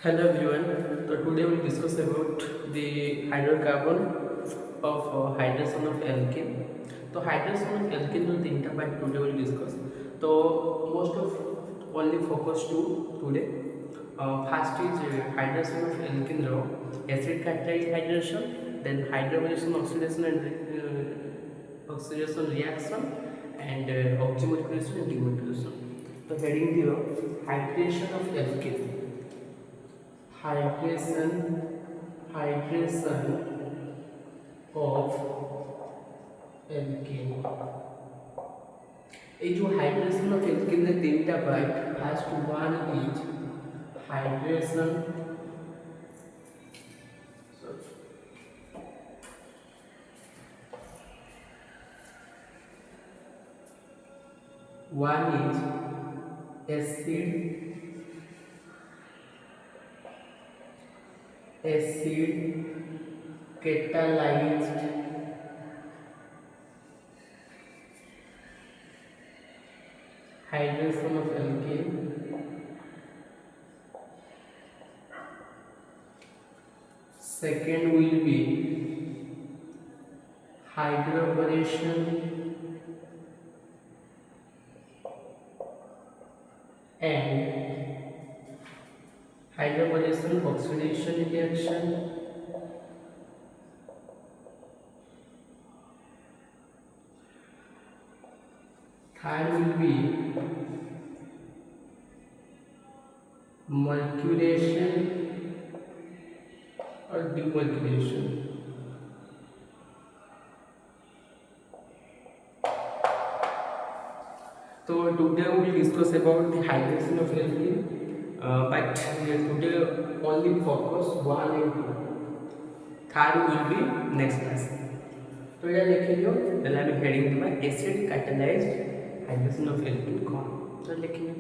Hello everyone. So today we'll discuss about the hydrocarbon of hydration of alkene. So hydration of alkene जो तीन टा part today we'll discuss. So most of only focus to today. First is hydration of alkene row acid catalyzed hydration, then hydrogenation oxidation and oxidation reaction, and oxymolecular and demolecular. So heading here hydration of alkene. Hydration of alkene. ये जो hydration of alkene के तीन टा part first one is hydration one is acid catalyzed hydration of alkane. Second will be hydroboration and hydroboration oxidation reaction. Third will be mercuration or demercuration. So today we will discuss about the hydration of alkene, but today only focus 1 and 2. Third will be next class. तो ये लिखिए जो पहले हम heading दूंगा acid catalysed hydration of alkene कौन तो लिखिए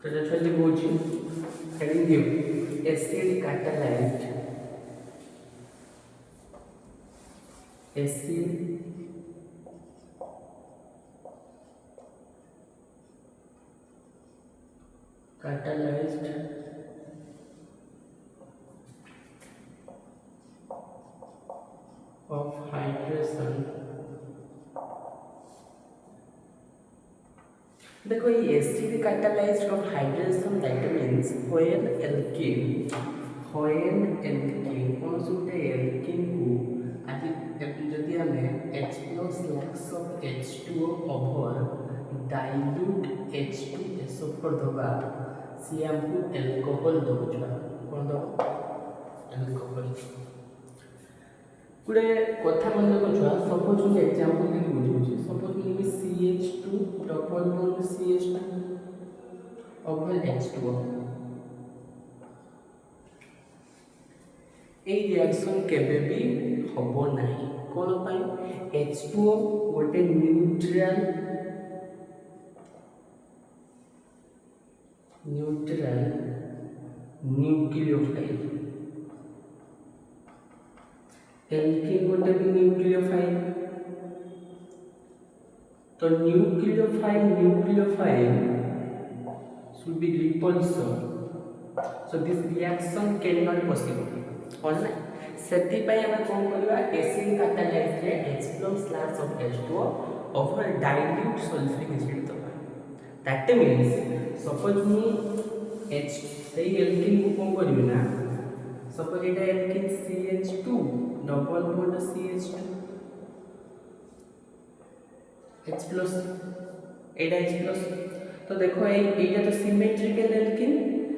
तो जल्दी बोझी हेडिंग दियो एसिड कैटालाइज्ड of hydration. देखो ये acid catalysed of hydration that means when alkene कौन सुटे एल्केन को आज जदि हमें H+ लैक्स of H2O over dilute H2SO कर दबा सी हमको अल्कोहल दबुछा कोन दो अल्कोहल गुडे कथा मन को छुआ सपोज हम एग्जांपल के बुझुछि सपोज मी CH2 double bond CH2 over H2O ए रिएक्शन केबे भी होबो नाही कोन पाई H2O गोटे न्यूट्रल न्यूक्लियोफाइल एल्केन गोटे भी न्यूक्लियोफाइल तो nucleophile should be repulsor, so this reaction cannot possible और ना सेति पय हम कोन करबा acid catalysed H+ slash of H2O over dilute sulphuric acid दबा दैट मींस सपोज मी H सही एल्केन को कोन करबी ना सपोज एटा alkene CH2 double bond CH2 H+ एटा H+ तो देखो एटा तो सिमेट्रिकल एल्केन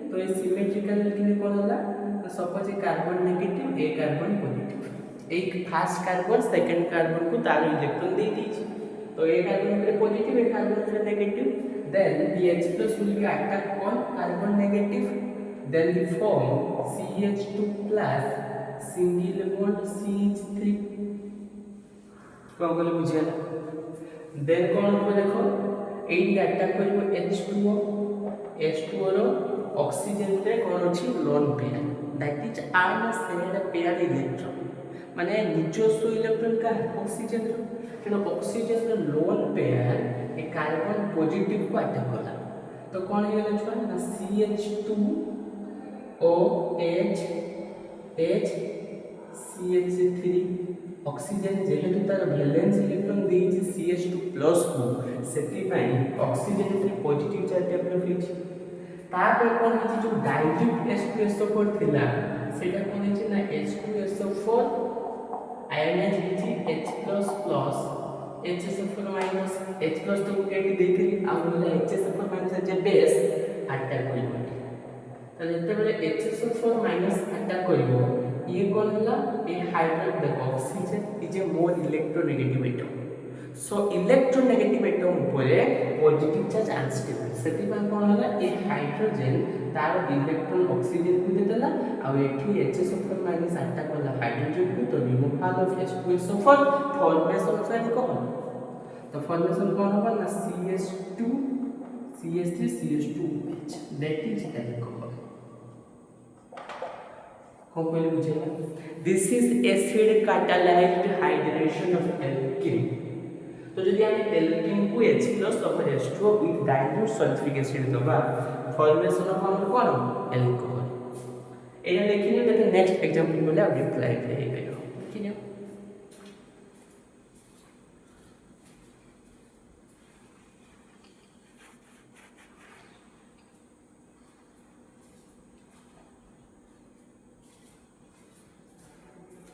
तो ये सिमेट्रिकल एल्केन कोन होला तो सपोज ए कार्बन नेगेटिव ए कार्बन पॉजिटिव एक फास्ट कार्बन सेकंड कार्बन को तार इलेक्ट्रॉन दे दीजिए तो ए कार्बन पे पॉजिटिव ए कार्बन पे negative then the H plus will be attack on carbon negative then the form CH2 plus single bond CH3 कौन बोले बुझियाला then कौन हो देखो एटी अटैक करिवो H2O H2O रो ऑक्सीजन रे कौन अछि lone pair that is unshared pair electron माने निजस्व इलेक्ट्रॉन का ऑक्सीजन रो तेणु ऑक्सीजन रो लोन पेयर ए कार्बन पॉजिटिव को अटैक कला तो कौन हे गेला छुआ ना CH2 OH H CH3 oxygen जेहेतु तार वैलेंस इलेक्ट्रॉन देछि CH2 प्लस को सेति पई ऑक्सीजन रे पॉजिटिव चार्ज डेवलप होछि तापर कोन होछि जो डाइल्यूट H2SO4 थिला सेटा कोन होछि ना H2SO4 आयनाइज होछि H++ HSO4 minus H plus तो केटी देखली आ बोले HSO4 माइनस जे बेस अटैक करिवो तले एते बेले HSO4 माइनस अटैक करिवो ये कोन हला ए हाइड्रोजन देखो oxygen is a more electronegative atom so electronegative atom ऊपर पॉजिटिव चार्ज अनस्टेबल सेति पा कोन हला ए हाइड्रोजन तार इलेक्ट्रॉन ऑक्सीजन को देतला आ एठी HSO4 माइनस अटैक वाला हाइड्रोजन को तो removal of H2SO4 formation of alcohol तो फॉर्मेशन कौन होगा ना CH2 CH3 CH2OH that is alcohol हम पहले बुझेगा this is acid catalyzed hydration of alkene तो यदि हम एल्केन को H+ और H2O with dilute sulfuric acid दबा फॉर्मेशन ऑफ हम कौन अल्कोहल एया देखिए देखिए नेक्स्ट एग्जांपल बोले आप क्लैरिफाई हो गयो देखिए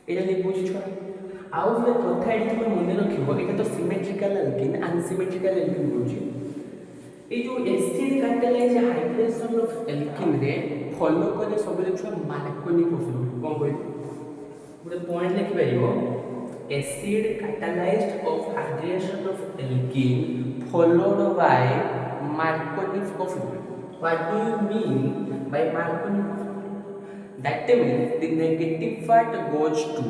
एटा ले बुझी छुआ आउ ले कथा एठी में मन रखिबो एटा तो सिमेट्रिकल एल्केन अनसिमेट्रिकल एल्केन बुझी ए जो acid catalyse hydration of alkene रे फॉलो करे सब छुआ मार्कोनिक ऑफ कोन कोइ गुटे पॉइंट लिखि परिबो acid catalysed of hydration of alkene followed by Markovnikov of what do you mean by Markovnikov that means the negative part goes to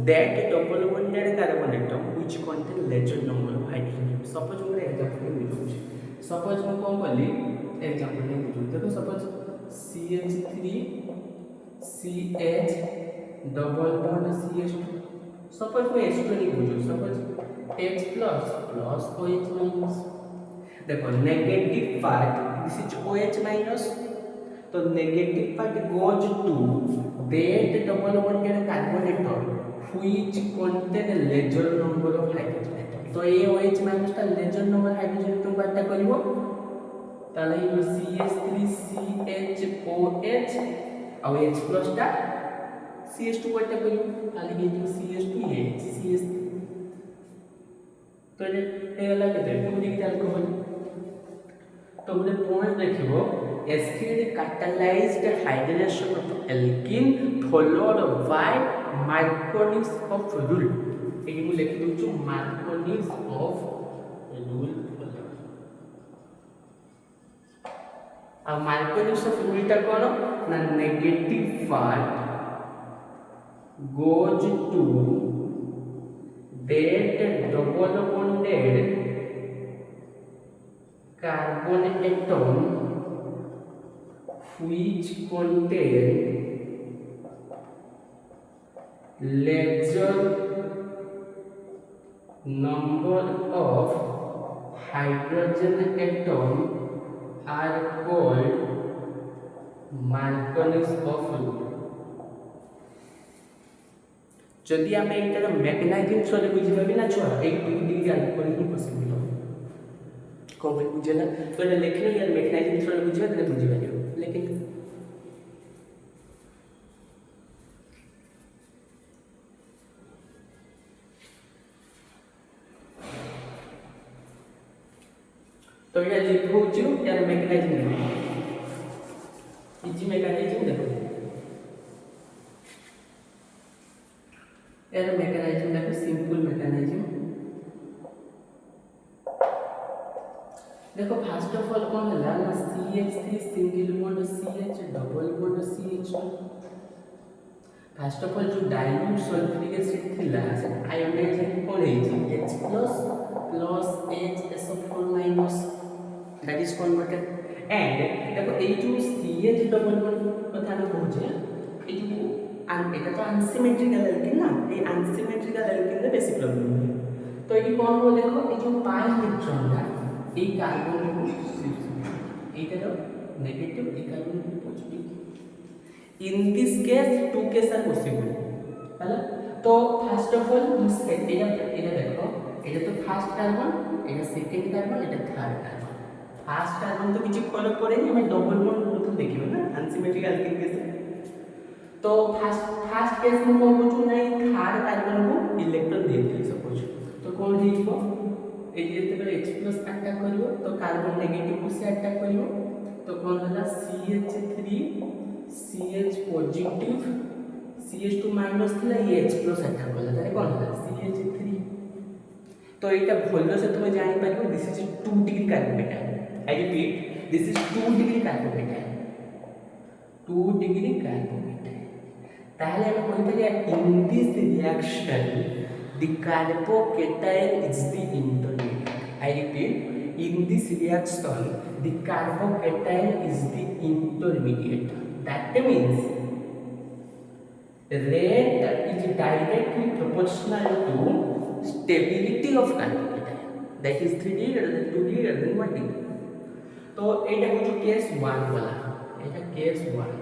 that double bonded carbon atom which contain larger number of hydrogen suppose one example ले लूँ suppose मैं कौन बोली example ले लूँ देखो suppose CH3 CH double bond CH2 suppose मैं H2 ले लूँ suppose H plus plus OH minus देखो negative part this is OH minus तो negative part goes to that double bonded carbon atom which contain larger number of hydrogen atom तो ये OH minus ता larger number hydrogen atom बाटा करिवो ताले ये CH3CHOH और H plus ता CH2 बाटा करिवो ताले ये CH2H CH3 तो ये वाला केते टू डिग्री अल्कोहल तो बोले point देखिवो acid catalyzed hydration of alkene followed by Marconi's of rule एही मु लिखि दउछु Marconi's of rule uh Marconi's of rule ता कोन ना negative part goes to that double bonded carbon atom which contain larger number of hydrogen atom are called Marconi's of rule जदि आमे एटार mechanism सरे बुझिबा ना छुआ एक डिग्री अल्कोहल ही possible हो कोन भाई बुझला तो एटा लिखले यार मैकेनिज्म सरे बुझिबा तने बुझिबा लेकिन तो ये लिखो जो यार मैकेनिज्म इजी मैकेनिज्म देखो यार मेकानिज्म देखो सिंपल मेकानिज्म देखो फर्स्ट ऑफ ऑल कौन है ना CH3 single bond CH double bond CH2 first of all जो डाइल्यूट सल्फ्यूरिक एसिड थिला से आयोनाइजिंग कोन है H plus HSO4 that is converted and देखो ए जो CH डबल बॉन्ड कथा हम कहूचे ए जो এটা তো আনসিমেট্রিক্যাল অ্যালকিন না এই আনসিমেট্রিক্যাল অ্যালকিনে বেশি প্রবলেম হয় তো এটি কোন হলো দেখো এই যে পাই ইলেকট্রনটা এই কার্বন এইটার নেগেটিভ এই carbon positive in this case two case are possible হলো তো ফার্স্ট অফ অল এটা দেখো এটা তো ফার্স্ট কার্বন এটা সেকেন্ড কার্বন এটা থার্ড কার্বন ফার্স্ট কার্বন তো কিছু ফরক পড়েনি আমি ডবল বন্ড প্রথম দেখিব না আনসিমেট্রিক্যাল অ্যালকিন কেস तो फास्ट केस में कौन पूछू नहीं थर्ड कार्बन को इलेक्ट्रॉन दे दिए सपोज तो कौन हो ए जेते बेले H+ अटैक करिवो तो कार्बन नेगेटिव को से अटैक करिवो तो कौन होला CH3 CH positive CH2 minus थिला ये H+ अटैक करला तारे कौन होला CH3 तो एटा भलो से तुम जानि पारिबो this is 2 degree carbocation I repeat this is 2 degree carbocation 2 degree carbocation ताहले हम कोई परिया in this reaction the carbocation is the intermediate I repeat in this reaction the carbocation is the intermediate that means rate is directly proportional to stability of carbocation that is 3 degree greater than 2 degree greater than 1 degree तो एटा हो जो case 1 वाला एटा case 1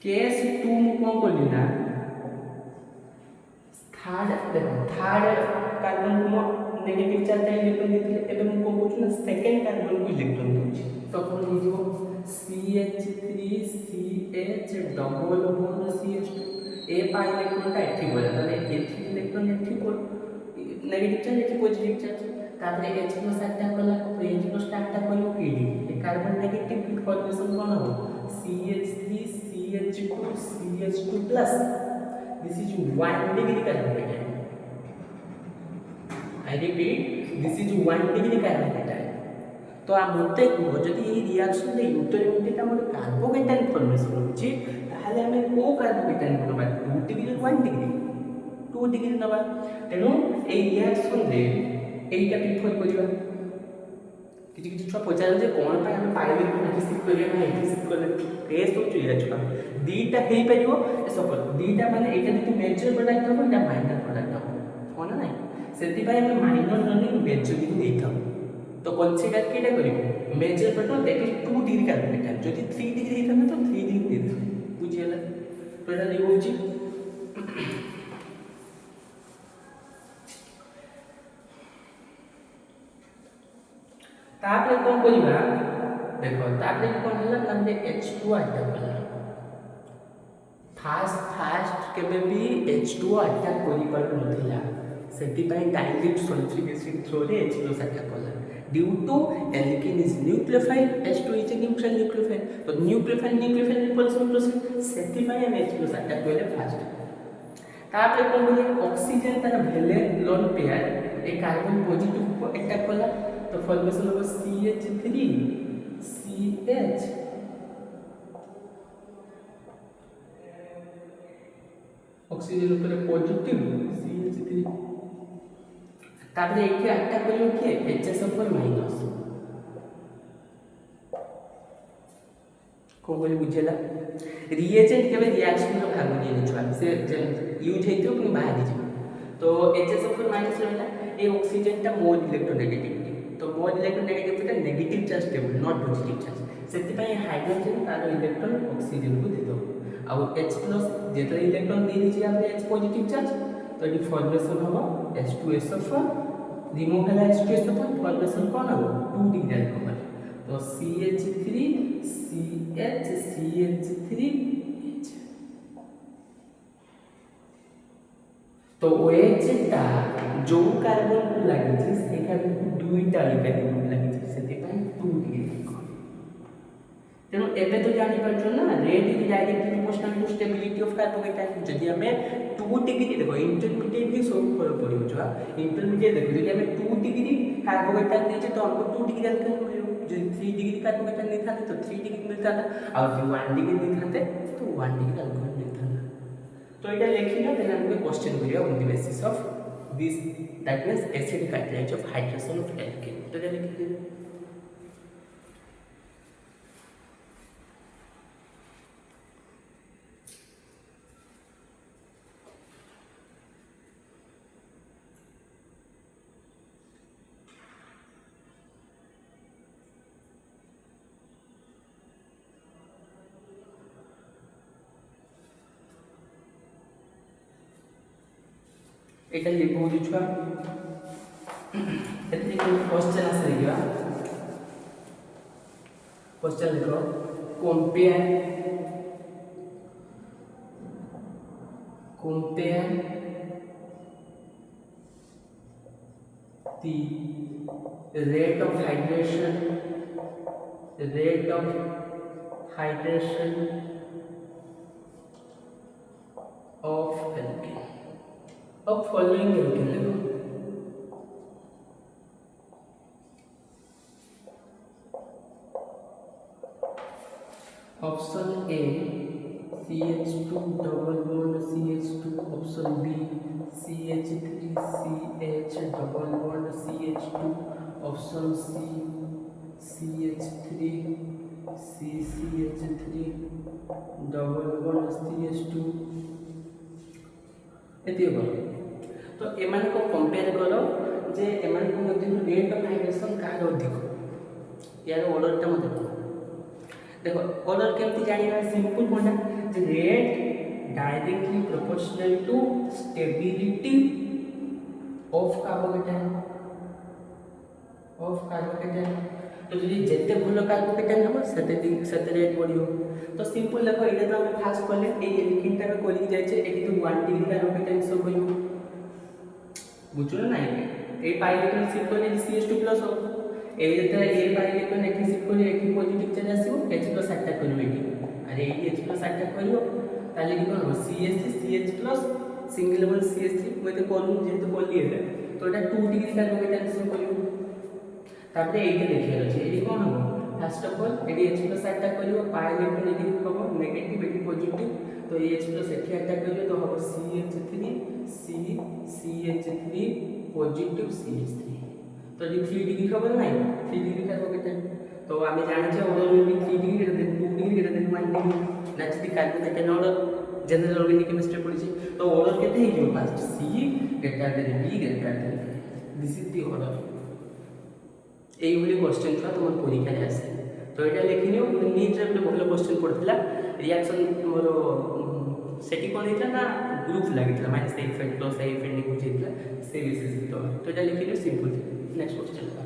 case 2 मु कोन कोली ना third देखो third carbon को negative charge electron देथिले एबे मु कोन कोछु ना सेकंड कार्बन को इलेक्ट्रॉन दोछि तो कोन हो जो CH3CH डबल बॉन्ड CH2 ए पा इलेक्ट्रॉन ता एठी बोला तने एठी इलेक्ट्रॉन एठी को नेगेटिव चार्ज एठी पॉजिटिव चार्ज तापरे H+ अटैक करला तो H+ अटैक करियो केडी ए कार्बन नेगेटिव फॉर्मेशन कोन हो CH3 CH2 CH2 plus this is 1 degree carbocation I repeat this is 1 degree carbocation तो आ मोटे को जदि ए रिएक्शन रे इंटरमीडिएट हमर कार्बोकेटाइन फॉर्मेशन होछि ताहले हमें को कार्बोकेटाइन नबा 2 डिग्री 1 डिग्री 2 डिग्री नबा तेनु ए रिएक्शन रे एटा प्रिफर करिवा किछि किछि छुआ पचार जे कोन पय हम पाइले रिसीव करिया ना रिसीव करले केस हो चुया छुआ दीटा हेई परियो ए सपोज दीटा माने एटा जति मेजर प्रोडक्ट हो एटा माइनर प्रोडक्ट हो कोन नाही सेति पय हम माइनर ननी मेजर भी देथाउ तो कंसीडर केटा करिवो major product that is 2 degree carbocation जति 3 डिग्री हेता तो 3 डिग्री देथाउ बुझियला तो एटा नै होछि तापरे कोन करिबा देखो तापरे कोन होला नंदे H2 अटैक कला फास्ट केबे भी H2 अटैक करि पारु नथिला सेति पय डाइल्यूट सल्फ्यूरिक एसिड थ्रो रे H+ अटैक कला due to alkene is nucleophile H2 is a neutral nucleophile तो न्यूक्लियोफाइल रिपल्सन प्रोसेस सेति पय हम H+ अटैक कइले फास्ट तापरे कोन बोले ऑक्सीजन तार भेले लोन पेयर ए कार्बन पॉजिटिव को अटैक कला तो फॉर्मेशन होगा CH3 CH ऑक्सीजन ऊपर पॉजिटिव CH3 तापरे एके अटैक करियो के HSO4 माइनस को बोली बुझेला रिएजेंट केबे रिएक्शन रो भाग नहीं छुआ से यूज हेतो कि बाहर जी तो HSO4 माइनस रहला ए ऑक्सीजन ता मोर इलेक्ट्रोनेगेटिव तो मोर इलेक्ट्रोनेगेटिव ता negative charge table not positive charge सेति पय हाइड्रोजन तार इलेक्ट्रॉन ऑक्सीजन को देतो आ H+ जेतरे इलेक्ट्रॉन दे दिछि आपने H पॉजिटिव चार्ज तो ये फॉर्मेशन होबो H2SO4 रिमूव होला H2SO4 फॉर्मेशन कोन होबो 2 डिग्री अल्कोहल तो CH3 CH CH3H तो OH ता जो कार्बन को लागि छै से कार्बन को दुईटा कार्बन लागि छै सेति पय 2 डिग्री तेणु एबे तो जानि परछो ना rate is directly proportional to stability of carbocation जदि हमें 2 2 डिग्री देखो इंटरमीडिएट भी सब फरक पड़ो छुआ इंटरमीडिएट देखो जब हमें 2 डिग्री कार्बोकेटाइन देचे तो हमको 2 डिग्री अल्कोहल मिलो जो 3 डिग्री कार्बोकेटाइन नहीं था तो 3 डिग्री मिलता था और जो 1 डिग्री नहीं था तो 1 डिग्री अल्कोहल मिलता था तो এটা লিখিলা দেন আমরা क्वेश्चन করিয়া on the basis of this that means acidic hydride of hydrogen of alkane তো এটা লিখি এটা লিখবো ছুয়া এতে क्वेश्चन আছে লিখবা क्वेश्चन लिखो compare the rate of hydration of alkane of following alkane लिखो option A CH2 double bond CH2 option B CH3 CH double bond CH2 option C CH3 CH3 double bond CH2 एति हो तो एमान को compare करो जे एमान को मध्य rate of hydration car अधिक यार ऑर्डर टा मत देखो ऑर्डर केमती जानिबा सिंपल कोना जे rate directly proportional to stability of carbocation तो যদি যেতে ভালো कार्बोकेटाइन हम सेते रेट बढ़ियो तो सिंपल देखो এটা তো আমি ফার্স্ট করলে এই এলকিনটা আমি করি যাইছে এটি তো 1 ডিগ্রি कार्बोकेटाइन সব হইব বুঝছো না এই পাই ইলেক্ট্রন শিফট করলে CH2 প্লাস হবে এই যেটা এই পাই ইলেক্ট্রন একটি শিফট করলে একটি পজিটিভ চার্জ আসিব H প্লাস আটটা করব এটি আর এই H প্লাস আটটা করব তাহলে কি হবে CH3 CH প্লাস সিঙ্গেল বল CH3 মতে করুন যেহেতু বললি এটা তো এটা 2 ডিগ্রি कार्बोकेटाइन সব করব তারপরে এইটা দেখিয়ে আছে এটি কোন হবে ফার্স্ট অফ অল এটি H প্লাস আটটা করব পাই ইলেক্ট্রন এটি হবে নেগেটিভ এটি পজিটিভ তো এই H প্লাস এটি আটটা করব তো হবে CH3 CH3 পজিটিভ CH3 तो ये 3 डिग्री खबर नहीं 3 डिग्री कार्बोकेटाइन तो आम्ही जाणायचे ऑर्डर में 3 degree greater than 2 degree greater than 1 degree naturally carbocation order general organic chemistry पढ़ी तो ऑर्डर केते हे जो first C greater than B greater than this is the order এই বলি क्वेश्चन था তোমার পরীক্ষায় আসে তো এটা লিখি নিও नीट रे बहुत क्वेश्चन पढ़थिला रिएक्शन मोर सेटी कोन हितला ना ग्रुप लागितला माइनस ए इफेक्ट प्लस ए इफेक्ट नि बुझितला से बेसिस तो এটা লিখি নিও सिंपल नेक्स्ट क्वेश्चन का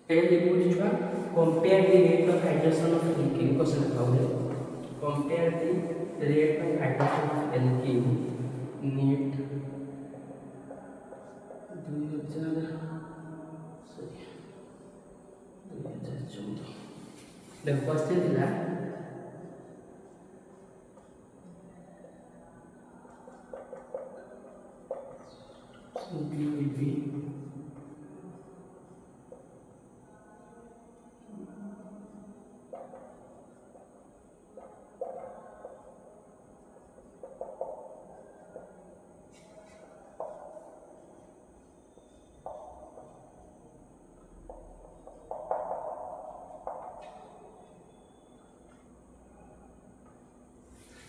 Then we put it one compare the rate of hydration of alkene question problem compare the rate of hydration of alkene NEET 2014 the question is that simply will be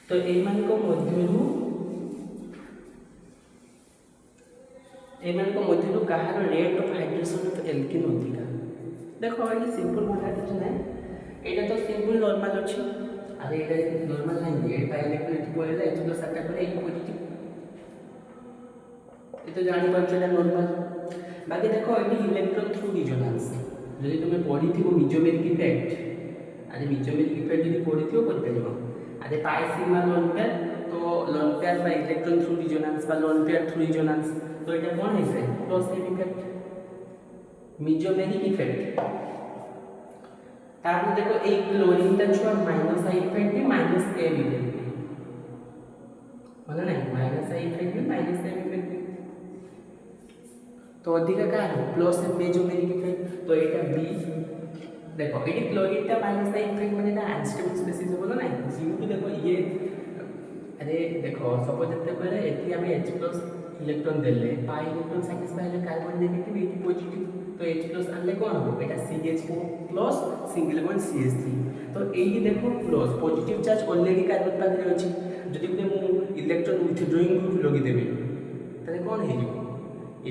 तो एमान को मध्यरु कहार rate of hydration of alkene अधिका देखो ये simple मोटा किछ नै एटा तो सिंपल नॉर्मल अछि अरे एटा नॉर्मल नै ए पाई इलेक्ट्रॉन एटी पळेला एच प्लस अटैक करे एटी पॉजिटिव ए तो जानि परछ एटा नॉर्मल बाकी देख ये इलेक्ट्रॉन थ्रू रिजोनांस जदि तुम पढ़ी मिजोमेरिक इफेक्ट अरे मिजोमेरिक इफेक्ट जब पढ़ी पढ़िपर अरे पाई सिग्मा लोन पेयर तो लोन पेयर बा इलेक्ट्रॉन थ्रू रिजोनांस बा लोन पेयर थ्रू रिजोनांस तो ये कौन है plus M effect mesomeric effect तापर देखो एक क्लोरीन टा छुआ माइनस आई इफेक्ट भी माइनस एम इफेक्ट मतलब नहीं माइनस आई इफेक्ट भी माइनस एम इफेक्ट भी तो अधिक क्या है प्लस मेजोमेरिक इफेक्ट तो एटा बी देखो ये क्लोरीन टा माइनस आई इफेक्ट माने ना अनस्टेबल स्पीशीज बोलो ना जीव देखो ये अरे देखो सपोज जते पहले एटी हम H+ इलेक्ट्रॉन देले पाई इलेक्ट्रॉन सैटिस्फाई ले कार्बन नेगेटिव एटी पॉजिटिव तो H+ आनले कोन हो एटा CH4+ सिंगल बॉन्ड CH3 तो एही देखो plus positive charge already carbon पाखरे अछि जदि गुटे मु इलेक्ट्रॉन विथड्रॉइंग ग्रुप लगी देबे तले कोन हे जिवो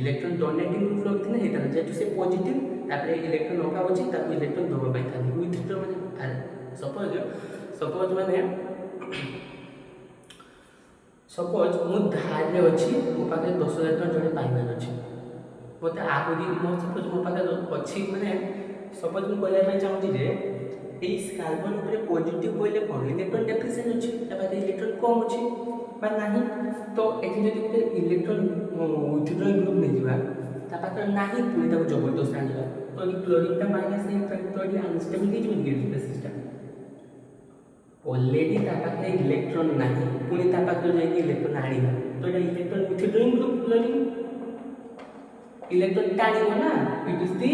इलेक्ट्रॉन डोनेटिंग ग्रुप लगी थिने हेता जेतु से पॉजिटिव तापरे इलेक्ट्रॉन अभाव अछि ताकू इलेक्ट्रॉन दबा पाई था विथड्रॉ माने सपोज माने सपोज मु धार रे अछि मो पाखे 10,000 टका जने पाइबार अछि मते आहुरी मो सपोज मो पाखे अछि माने सपोज मु कहले पई चाहूची जे एई कार्बन ऊपर पॉजिटिव कहले कोन इलेक्ट्रॉन डेफिशिएंट अछि तबा इलेक्ट्रॉन कम अछि बा नाही तो एथि जदि गुटे इलेक्ट्रॉन विथड्रॉइंग ग्रुप नै जिबा ता पाखे नाही पुनी ताको जबरदस्त आनिबा तो ई क्लोरीन ता माइनस इफेक्ट तो ई अनस्टेबिलिटी जो गेट सिस्टम ऑलरेडी ता पाखे इलेक्ट्रॉन नाही पुनी ता पाखे जाई इलेक्ट्रॉन आनिबा तो एटा electron withdrawing group chlorine electron टाणिबो ना it is the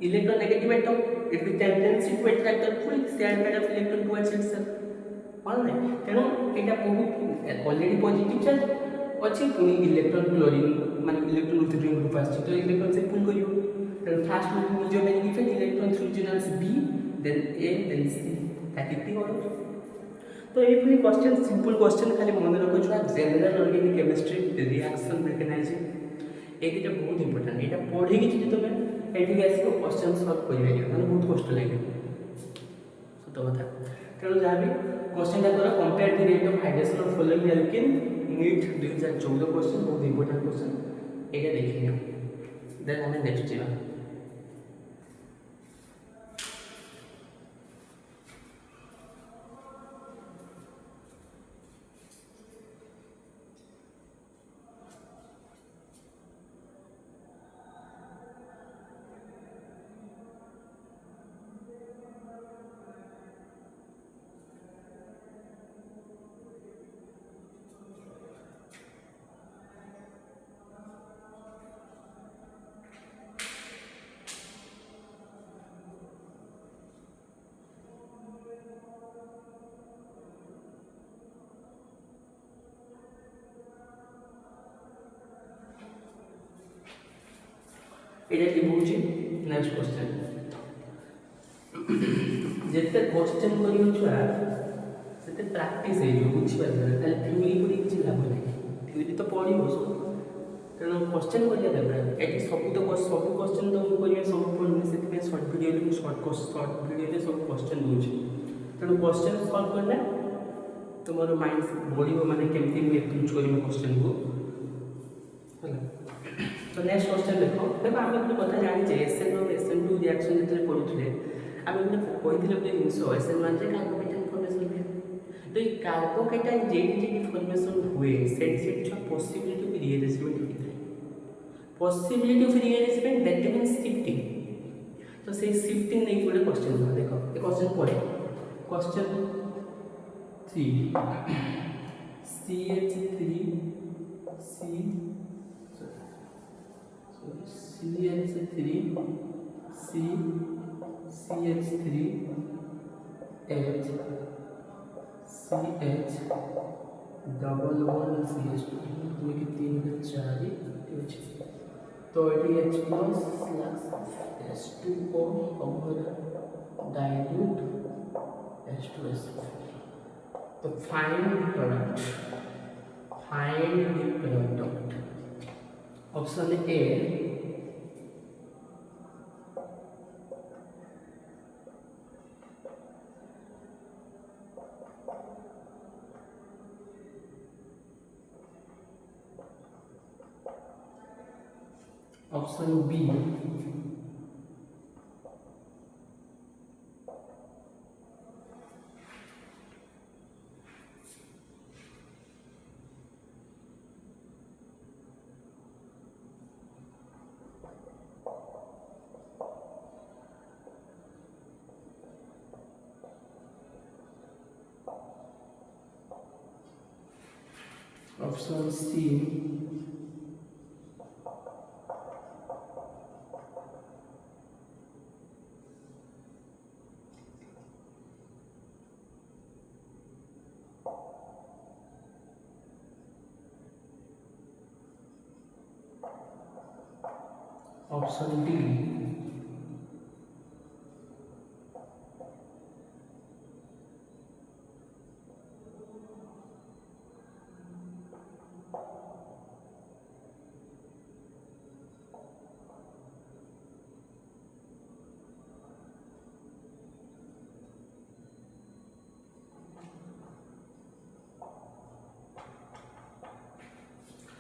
electron negative atom it will tendency to attract the full shared pair of electron towards itself all right तेणु एटा बहुत ऑलरेडी पॉजिटिव चार्ज अछि पुनी इलेक्ट्रॉन क्लोरीन माने electron withdrawing group आछि तो electron से पुल करियो तेणु फर्स्ट में mesomeric effect electron through resonance B then A then C that is the order तो ये पूरी क्वेश्चन सिंपल क्वेश्चन खाली मन रखो छुआ जनरल ऑर्गेनिक केमिस्ट्री रिएक्शन मेकेनाइजिंग एक जो बहुत इंपोर्टेंट एटा पढ़ी कि जति तमे एठी आसी को क्वेश्चन सॉल्व करि जाय माने बहुत कष्ट लागे सत कथा तेणु जहाँ भी क्वेश्चन टा करो compare the rate of hydration of following alkene NEET 2014 question बहुत इंपोर्टेंट क्वेश्चन एटा देखियो देन हमें नेक्स्ट जीवा এটা কি বুঝি নেক্সট क्वेश्चन যেতে क्वेश्चन করিও ছুয়া সেতে প্র্যাকটিস হেই जो বুঝি পারবে খালি থিওরি পড়ি কিছু লাভ নাই থিওরি তো পড়িব তেণু क्वेश्चन করিয়া দরকার এটি সবু তো সবু क्वेश्चन তো করিয়া সবু পড়নি সেতে শর্ট ভিডিও লে শর্ট ভিডিও লে সব क्वेश्चन দউছি তেণু क्वेश्चन सॉल्व करना তোমার माइंड बढ़िबो माने केमती मु अप्रोच करिमो क्वेश्चन को होला तो नेक्स्ट क्वेश्चन देखो देखो आम गोटे कथा जानी SN और SN2 रिएक्शन जो पढ़ुले आम गोटे कही गोटे जिन SN1 कार्बोकेटाइन फॉर्मेशन हुए तो ये कार्बोकेटाइन जेटी फॉर्मेशन हुए से पॉसिबिलिटी ऑफ रीअरेंजमेंट होती है possibility of rearrangement that means shifting तो से शिफ्टिंग नहीं गोटे क्वेश्चन देखो ये क्वेश्चन पढ़े question 3 CH3 CH3 C CH3 H CH double bond CH2 दुई के 3 के 4 ठीक तो ये H plus H2O over dilute H2S तो find the product option A option B option C option D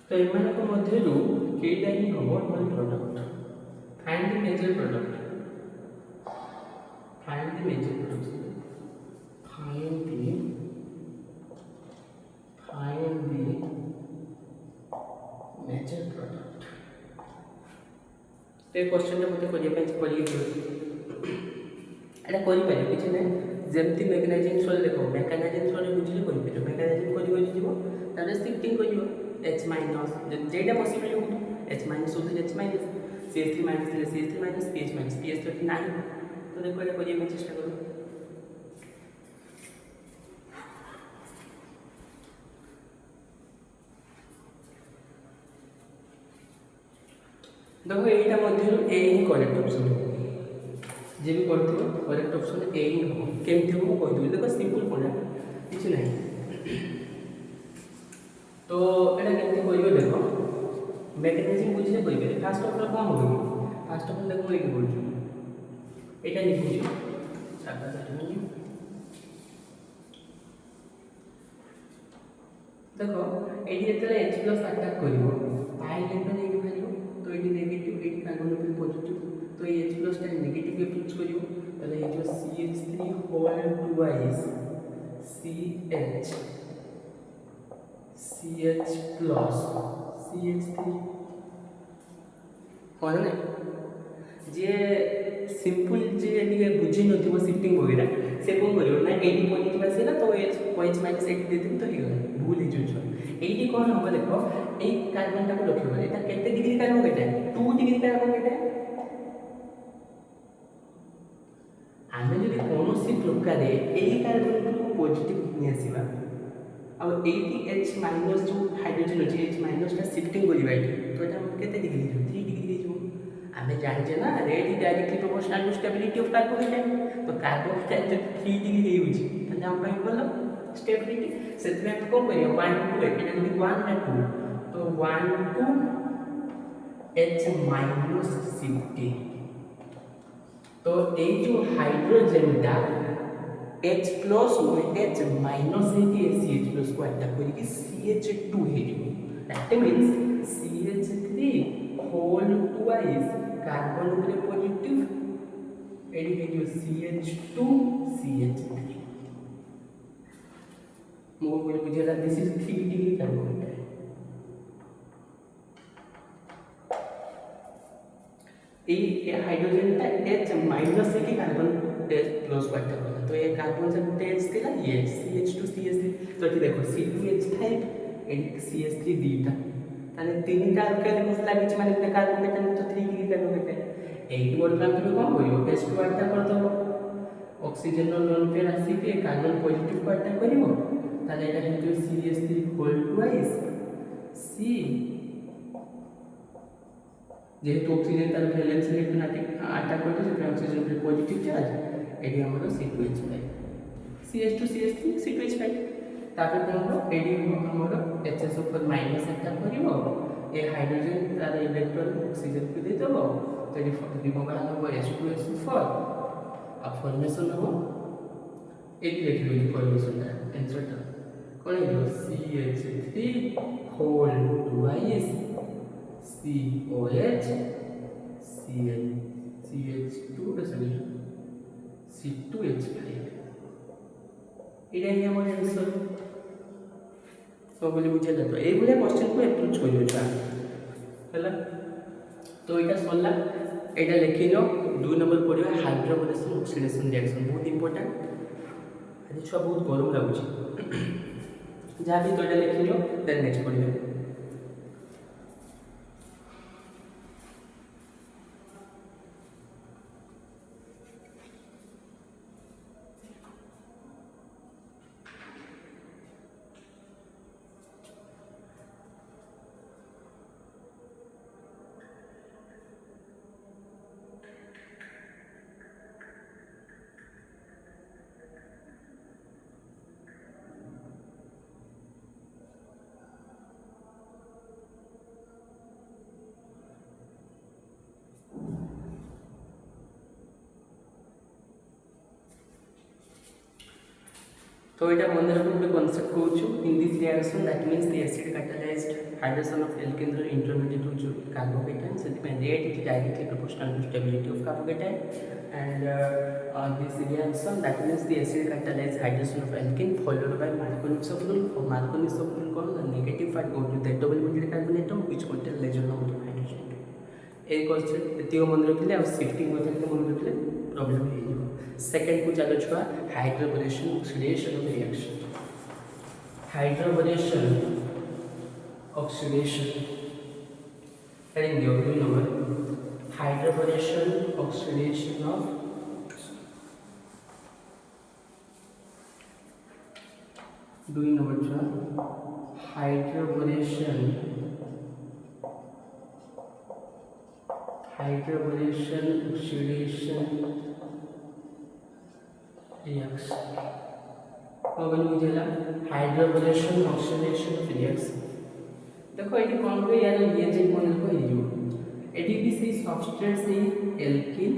तो एमानक मध्यरु केइटा ही हबो one product find the major product find the major product find the major product तो question टा मते करिया पे करिए एटा करि पारे किछ नै जेमति मैकेनाइजिंग सोल देखो मैकेनाइजिंग सोल बुझिले करि पारे मैकेनाइजिंग करि जिवो तारे शिफ्टिंग करिवो h minus जेटा पॉसिबल हो h minus हो h minus ch3 minus ch3 minus ph minus ph तो नहीं तो देखो ये करिए मैं चेष्टा करूं देखो एटा मध्य ए ही करेक्ट ऑप्शन जे भी करथियो करेक्ट ऑप्शन ए ही हो केमथि हो कहि दउ देखो सिंपल कोना किछ नहीं तो एटा केमथि करियो देखो मैकेनिज्म बुझिले कहि पारे फास्ट ऑफ ऑल कोन होबो फास्ट ऑफ ऑल देखो एके बोलछु एटा लिखुछु साता साता देखो एटी जेतले H प्लस अटैक करिवो पाई इलेक्ट्रॉन एके भारियो तो एटी नेगेटिव एटी कार्बन पे पॉजिटिव तो ये H प्लस टा नेगेटिव इफेक्ट करिवो तले ये जो CH3 whole twice CH plus CH3 कोन नै जे सिंपल जे एटी बुझि नथिबो शिफ्टिंग वगैरह से कोन करियो ना 80 पॉजिटिव आसेला तो OH माइनस 80 देथिम तो हिगला भूल ही जुछ 80 कोन हो देखो ए कार्बन टा को रखियो एटा केते डिग्री कार्बन केते 2 डिग्री कार्बन केते आमे जदि कोनोसी प्रकार ए कार्बन को पॉजिटिव नि आसीबा अब 80H माइनस जो हाइड्रोजन अछि H माइनस टा शिफ्टिंग करिबा तो एटा हम केते डिग्री 3 डिग्री जो आमे जानि जे ना rate directly proportional to stability of carbon atom तो कार्बन एटम जब 3 डिग्री हे होछि त हम ପାଇଁ बोल स्टेबिलिटी सेतमे हम कोन करियो 1 2 एटा जदि 1 ना 2 तो 1 2 H माइनस शिफ्टिंग तो ए जो हाइड्रोजन टा H प्लस H माइनस है कि CH प्लस को अटैक करी CH2 है that means CH3 whole twice carbon ऊपर पॉजिटिव एडी है जो CH2 CH3 मो बोल बुझेला दिस इज 3 डिग्री कार्बन ए हाइड्रोजन टा H माइनस है कि कार्बन H प्लस को अटैक कला तो ये कार्बन से H थिला ये CH2 CH3 तो एठी देखो C2H5 एडी CH3 दीटा ताने तीनटा अल्काइल ग्रुप लागिछ माने कार्बन एटम तो 3 डिग्री कार्बन एटम एठी वर्तमान तुम कोन करियो H2 अटैक कर दो ऑक्सीजन नो लोन पे आसी के कार्बन पॉजिटिव को अटैक करिवो ताले एटा हेतु CH3 होल ट्वाइस C जेहेतु ऑक्सीजन तार वैलेंस इलेक्ट्रॉन अटैक करते से ऑक्सीजन पे पॉजिटिव चार्ज एडी हमरो C2H5 CH2 CH3 C2H5 तापर हमरो एडी हमरो HSO4 माइनस अटैक करिवो ए हाइड्रोजन तार इलेक्ट्रॉन ऑक्सीजन पे दे देबो तो एडी रिमूवल हो H2SO4 अब फॉर्मेशन हो एडी लिख लो फॉर्मेशन दा आंसर ता कोन है CH3 whole twice COH Cl CH2 sorry C2H5 ଏଇଟା ହିଁ ଆମର ଆନ୍ସର। ସବୁ ବୁଝିଲା ତ এইଭଳିଆ କ୍ୱେଶ୍ଚନକୁ ଆପ୍ରୋଚ୍ କରିବ ଛୁଆ ହେଲା। ତ ଏଇଟା ସରିଲା, ଏଇଟା ଲେଖିନିଅ। 2 ନମ୍ବର ପଡ଼ିବା ହାଇଡ୍ରୋବୋଲେସନ୍ ଅକ୍ସିଡେସନ୍ ରିଆକ୍ସନ୍, ବହୁତ ଇମ୍ପୋର୍ଟାଣ୍ଟ। ଆଜି ଛୁଆ ବହୁତ ଗରମ ଲାଗୁଛି, ଯାହା ବି ତ ଏଇଟା ଲେଖିନିଅ, ଦେନ୍ ନେକ୍ସଟ ପଡ଼ିବା। तो यहाँ मन रख गोटे कनसेप्ट कौन in this reaction that means the acid catalysed hydration of alkene intermediate हो कार्बोकेटाइन से rate is directly proportional to stability of carbocation and this reaction that means the acid catalysed hydration of alkene followed by Markovnikov sulphur और Markovnikov sulphur कौन the negative part go to the double bonded carbon atom which contain lesser number of hydrogen. ए question एतिक मन रखिले आ shifting कथा मन रखिले problem हो जाए। सेकेंड को चलो छुआ hydroboration oxidation of reaction. Hydroboration oxidation heading दियो 2 number hydroboration oxidation of doing number छुआ हाइड्रोबोलेशन ऑक्सीडेशन रिएक्शन कौन बुझेगा हाइड्रोबोलेशन ऑक्सीडेशन रिएक्शन। देखो ये कौन को यार ये जे मन को ये जो एडी भी से सबस्ट्रेट से एल्कीन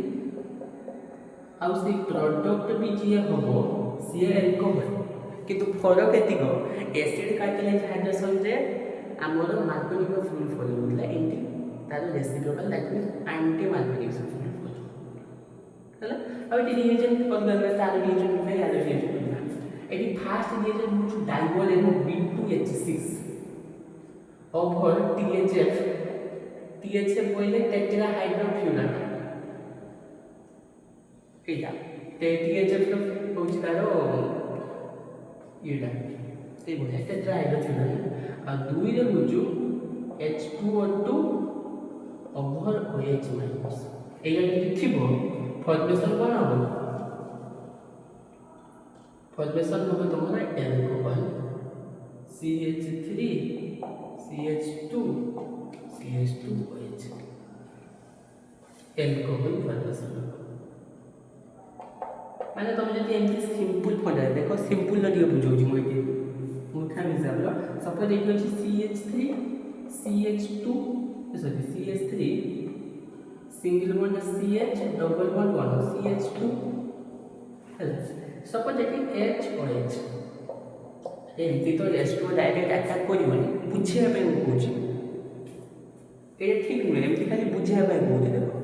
आउ से प्रोडक्ट भी जे होबो से एल्कोहल किंतु फरक एतिको एसिड कैटालाइज हाइड्रेशन रे हमर मार्कोनिक फुल फॉलो होतला एंटी तार reciprocal that means anti Markovnikov full follow हैला। अब ये रिएजेंट अलग अलग तार रिएजेंट में यार रिएजेंट एडी फास्ट रिएजेंट मुझ डाइवोल एनो B2H6 ओवर THF बोले टेट्रा हाइड्रोफ्यूरन एटा THF रो होची तारो एटा ए बोले टेट्रा हाइड्रोफ्यूरन आ दुई रे बुझु H2O2 ओवर OH माइनस एटा যদি থিবো फॉर्मेशन कौन हम फॉर्मेशन होगा तुम्हारा alcohol CH3 CH2 CH2OH alcohol formation माने तुम जति एमती सिंपल फॉर्मूला देखो सिंपल न दियो बुझौ जी मोइते मुखा हिसाब लो सपोज एठी अछि CH3 CH2 sorry CH3 single bond CH double bond 1 CH2 hello suppose eighty HOH एमती तो H2 डायरेक्ट अटैक करिवनी बुझिया पे कहूची ए ठीक नुहे एमती खाली बुझिया पे कहूची देखो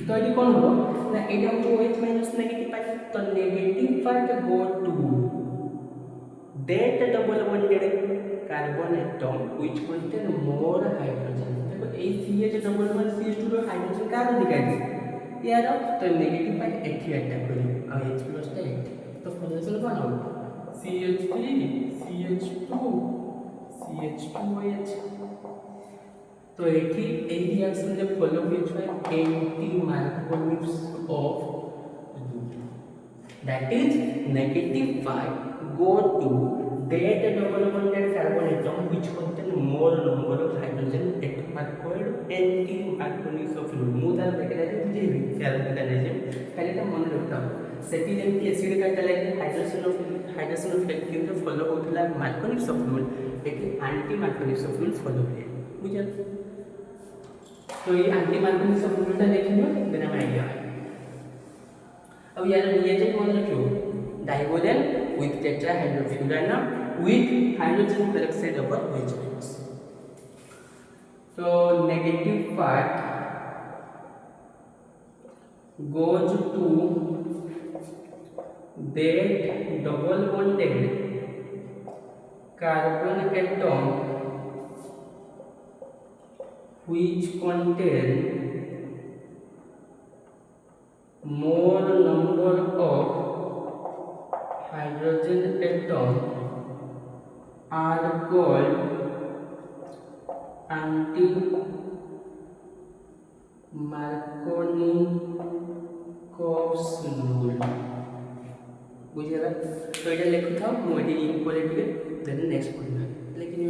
तो ये कौन हो ना एटा हो OH माइनस नेगेटिव पार्ट तो negative part go to that double bonded carbon atom which contain more hydrogen। देखो ए CH डबल बॉन्ड CH2 रो हाइड्रोजन का दिखाई यार तो नेगेटिव पार्ट एठी अटैक करियो आ H+ टा एठी तो फॉर्मेशन कोन हो CH3 CH2 CH2OH तो एठी ए रिएक्शन जे फॉलो हुई छै anti मार्कोनिक्स of that is negative part go to that double bonded carbon atom which contain more number of hydrogen atom are called anti marconic sulfur मुदार mechanism जे mechanism खाली तो मन रखता सेटी जेमति acid catalyse hydrogen of alkene रे follow होतला मार्कोनिक सल्फर एटी एंटी मार्कोनिक सल्फर फॉलो हुए बुझल। तो ये एंटी मार्कोनिक सल्फर टा देखियो देन हम आइडिया अब यार रिएजेंट मन रखियो डाइवोलेन with tetrahydrofuran with hydrogen peroxide over OH minus negative part goes to that double bonded carbon atom which contain more number of hydrogen atom are called anti-Markovnikov's rule. बुझेगा तो ये लिखो था मोडी equality then next पढ़ना लेकिन ये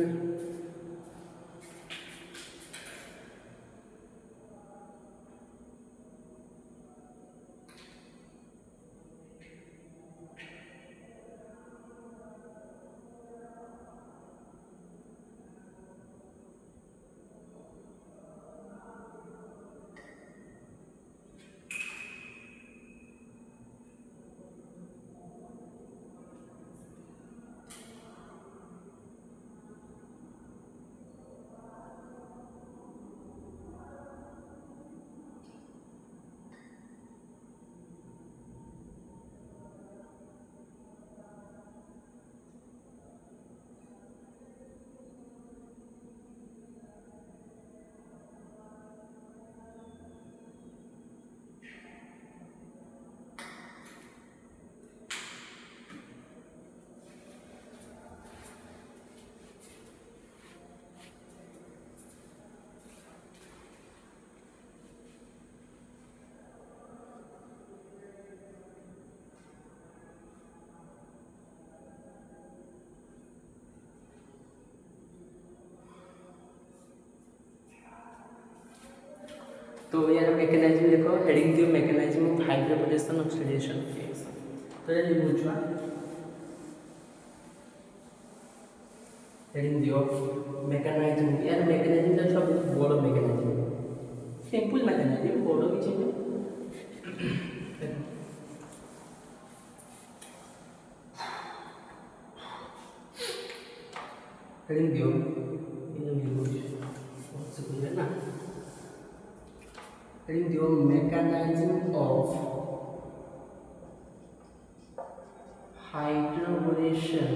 तो यार mechanism देखो हेडिंग दियो मैकेनिज्म ऑफ हाइड्रोपोटेशन ऑक्सीडेशन तो ये बुझवा हेडिंग दियो मैकेनिज्म यार मैकेनिज्म तो सब बड़ मैकेनिज्म सिंपल मैकेनिज्म बड़ किछि हेडिंग दियो ये बुझ से बुझे ना in the mechanism of hydroboration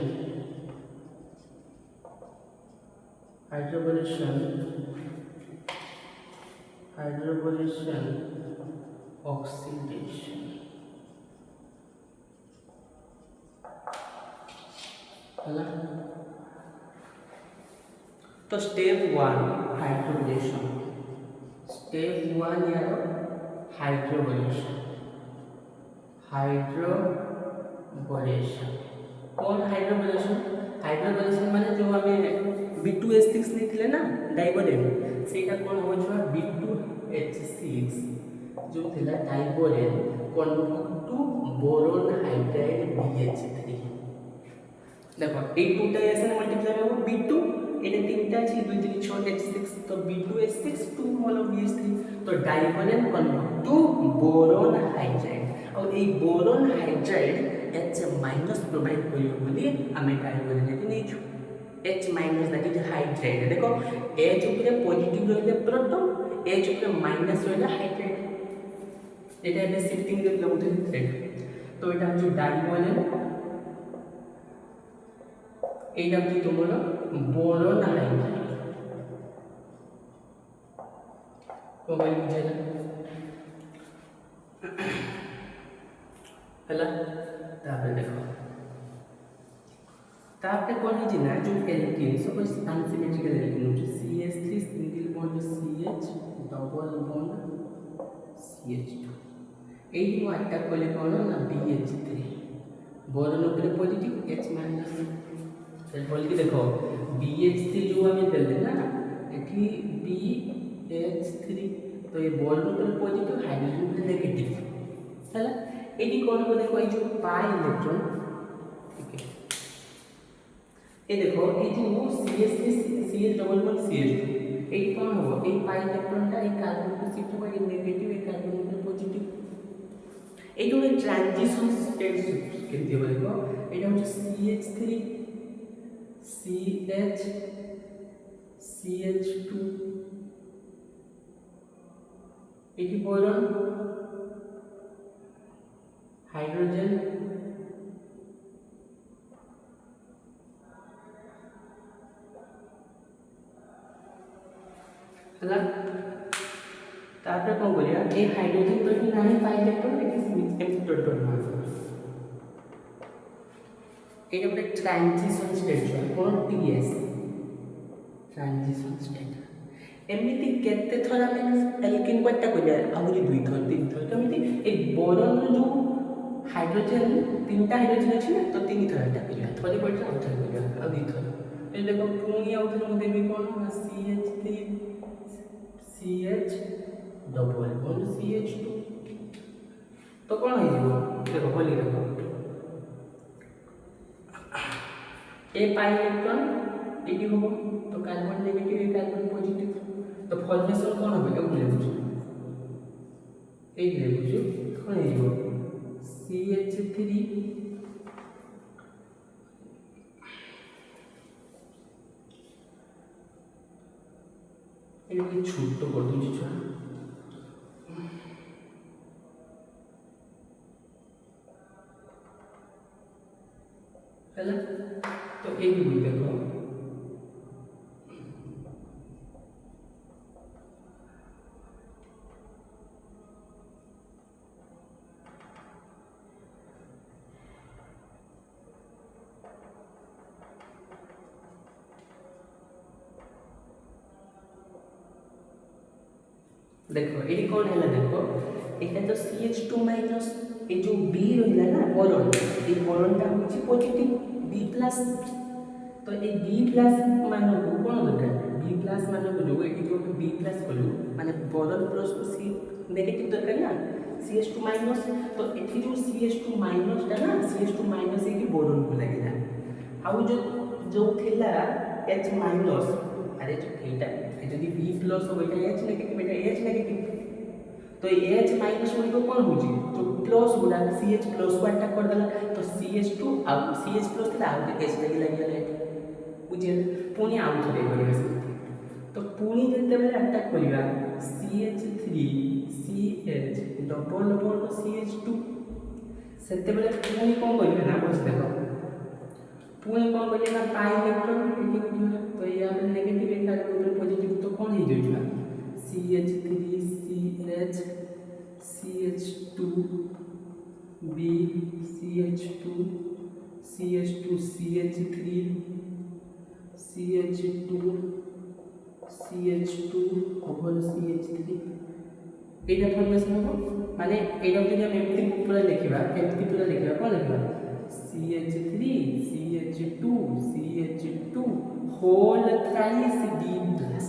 oxidation है तो स्टेप 1 हाइड्रोबोरेशन स्टेप 1 यार हाइड्रोबोरेशन कौन हाइड्रोबोरेशन माने जो हमें B2H6 नहीं ना डाइबोरेन सेटा कौन हो छवा B2H6 जो थिला diborane convert to boron hydride BH3 देखो ए टूटा ऐसे मल्टीप्लाई हो B2 एने तीनटा छी 2 3 6 H6 तो B2H6 2 मोल ऑफ BH3 तो diborane convert to boron hydride और ए boron hydride H minus provide करियो बोली हमें डाइबोरेन एटी नै छु H minus that is hydride देखो H ऊपर पॉजिटिव रहले प्रोटॉन H ऊपर माइनस रहले हाइड्राइड एटा एबे शिफ्टिंग रे लगुते थ्रेड तो एटा जो डाइबोरेन एटा जो तुमरो बोरोन हाइड्राइड तो भाई बुझेला हला तापर देखो तापर कोन है ना जो एल्कीन सपोज अनसिमेट्रिकल एल्कीन जो CH3 single bond CH double bond CH2 eighty को अटैक करले कोन ना BH3 बोरोन ऊपर पॉजिटिव H माइनस फिर बोल के देखो BH3 जो हमें देले ना एटी BH3 तो ये बोरोन ऊपर पॉजिटिव हाइड्रोजन ऊपर नेगेटिव हैला एटी कोन को देखो ये जो पाई इलेक्ट्रॉन ठीक है ये देखो ये जो CH3 CH double bond CH2 एटी कोन हो ए पाई इलेक्ट्रॉन ता एक कार्बन को शिफ्ट कर नेगेटिव एक कार्बन ऊपर पॉजिटिव एटी एक ट्रांजिशन स्टेट केमती हो देखो एटा हो CH3 CH CH2 ଏଠି ବୋରନ୍ ହାଇଡ୍ରୋଜେନ୍ ହେଲା तापर कौन करिया ए हाइड्रोजन तो ही नहीं पाई इलेक्ट्रॉन लेकिन एम डॉट मास ए गोटे ट्रांजिशन स्टेट कोन टीएस ट्रांजिशन स्टेट एमिति केते थरा में एल्केन कोटा करिया आहुरी दुई थर तीन थर केमिति ए बोरॉन रो जो हाइड्रोजन तीनटा हाइड्रोजन अछि ना तो तीन थर टा करिया थोड़ी पड़ता और थर करिया आ दुई थर ए देखो पुनी आउ थर देबी कोन CH3 CH double bond CH2 तो कौन है जीवो देखो बोली देखो ए पाई इलेक्ट्रॉन एटी होबो तो कार्बन नेगेटिव कार्बन पॉजिटिव तो फॉर्मेशन कौन होबे ए बोले बुझो ए ले बुझो कौन है जीवो CH3 ये छोटो कर दूँ छुआ है तो एक भी देखो देखो ये कौन है देखो ये तो CH2 माइनस ये जो B रहिला ना बोरॉन ये बोरॉन टा होची पॉजिटिव B प्लस तो ये B प्लस मानो को कौन दरकार B प्लस मानो को जो ये जो B प्लस कलु माने बोरॉन प्लस को C नेगेटिव दरकार ना CH2 माइनस तो एथि जो CH2 माइनस टा ना CH2 माइनस ये बोरॉन को लागेला आउ जो थिला H माइनस अरे जो एटा यदि B प्लस हो बेटा H नेगेटिव बेटा H नेगेटिव तो H माइनस को कौन होजी जो प्लस गुडा CH प्लस को अटैक कर देला तो CH2 आ CH प्लस थिला आ H लगी लागला बुझे पुनी आउ थरे करिया तो पुनी जते बेले अटैक करिया CH3 CH double bond CH2 सेते बेले पुनी कोन करिया ना बस देखो पुनी कोन करिया ना पाई इलेक्ट्रॉन एटी उठिया तो या नेगेटिव एक कार्बन पॉजिटिव तो कोन हे जोइबा CH3 CH CH2 B CH2 CH2 CH3 CH2 CH2 over CH3 एटा फॉर्मेशन हो माने एटा जदि हम एमटी पूरा लिखिबा एमटी पूरा लिखिबा कोन लिखिबा CH3 CH2 CH2 whole thrice D plus